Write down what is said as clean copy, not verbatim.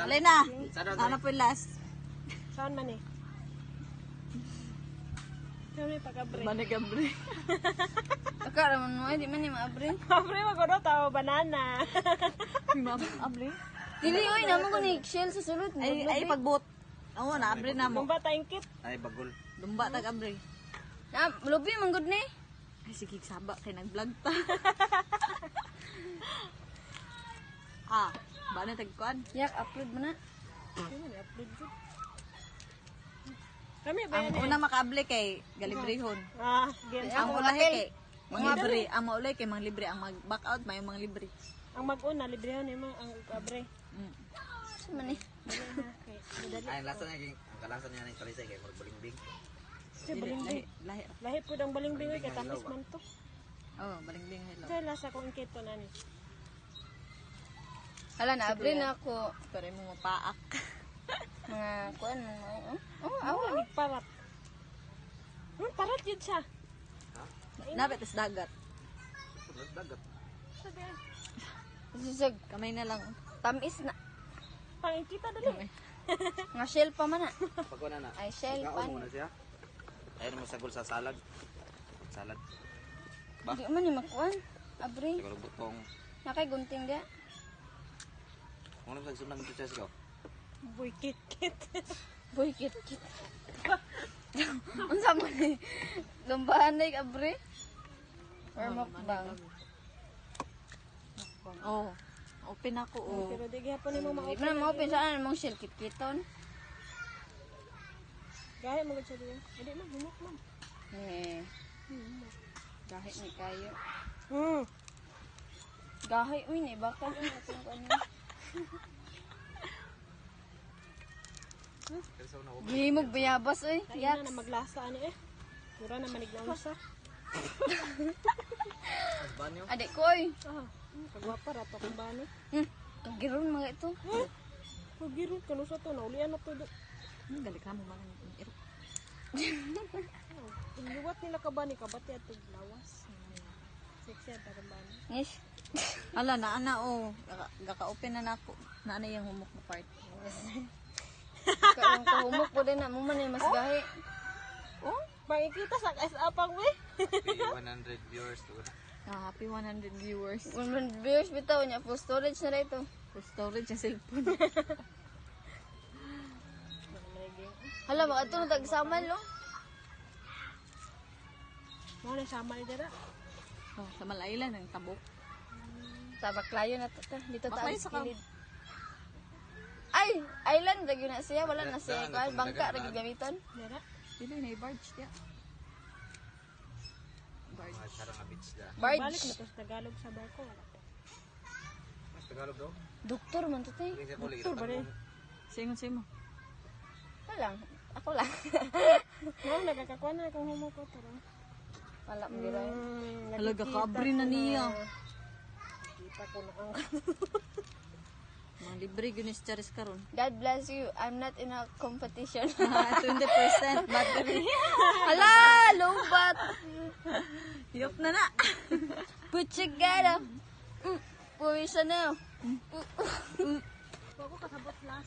Alay na. Ano po yung last? Saan man eh? Saan may pag-abre? Gabre. Akala man mo, di man ni maabre. Abre, magano tao, banana. Abre? Dili, oy, naman ko ni shell sa sulod. Ay pagbot. Oo, naabre na mo. Lumba tayong kit. Ay, bagol. Lumba tag abre. Na, lubi man gud ni. Ay sige saba kay nag-vlog ta. Ba na tagkuan? Yak, upload mo na. Kami ba Ang yan eh? una makaable kay galibrehon. Game. Ang ulahi kay manglibre, ang maulay kay manglibre, ang mag-back out may manglibre. Ang mag-una, librehan ni mo, ang abre. Sa man ni. Ay, lasa niya, ang kalasa niya ng kalisay kay magbalingbing. Siya, balingbing. Lahi. Lahi po ang balingbing, kay tapos man to. Oh, balingbing hello. Siya, lasa ko ang kito na ni. Hala, naabre na ako. Pero mo mapaak. Mga kuan mo. Ako, nagparat. Parat yun siya. Napit is dagat. Dagat. Sabi, Susog. Kamay na lang. Tamis na. pangikita dali. Nga shell pa man na. Pagkuha na. Ay, shell Ikaw pa. mo na siya. Ayun mo sagol sa salad. Salad. Di man ni makuan. Abre. Siguro butong. Nakay gunting dia. Kung ano sagsunang dito siya sigaw. Boy, kit. Boy, kit. Unsa man ni? Lumbahan na abre. Or mukbang. Oh. Open ako oh. Pero di gihapon ni mo Di ma-open. man mo open saan mong shell kit-kiton. Gahe mo siya diyan. Hindi man, humok man. Eh. Gahi ni kayo. Hmm. Gahi uy ni bakal yung atong ano. Gihimog bayabas uy. Kaya na maglasa ani eh. Mura na manig na usa. Banyo. Adik ko uy. Kagwapa ra to kung bani. Kagiron mga ito. Pagiro kanusa to na ulian na to. Gali ka mo man. Iluwat nila ka bani kabati at lawas. Sexy at bani. Nish. Ala na ana oh. Gaka-open na nako. Na ana yung humok na part. Kaya kahumok po din na mo man eh, mas gahi. Oh, makikita sa SA pang we. 100 viewers to. Happy 100 viewers. 100 viewers bitaw niya. Full storage na rin ito. For storage sa cellphone. Hala, baka ito nagsaman lo. Mo na sama ni dira. Oh, sa Malayla ng tabok. Sa Baklayo na ito. Dito Baklayo tayo sa sa kilid. Ay, island ragyo na siya. Wala na siya. Kuan, bangka ragyo gamiton. Dira. Dili na barge dia. Barge. Sarang nga beach da. Balik Barge. na to sa Tagalog sa barko wala. Mas Tagalog daw. Doktor man to tayo. Tingin sa kulig. Doktor ba rin? Singon. Lang. Ako lang. Mo nagakakuan na kung humo ko tara. Wala mo gira. Halaga kabre na niya. Kita ko na ang Mga libre gunis charis karon. God bless you. I'm not in a competition. 20% battery. Hala, lombat. Yok na na. Put together. Puwisa na. Ako kasabot last.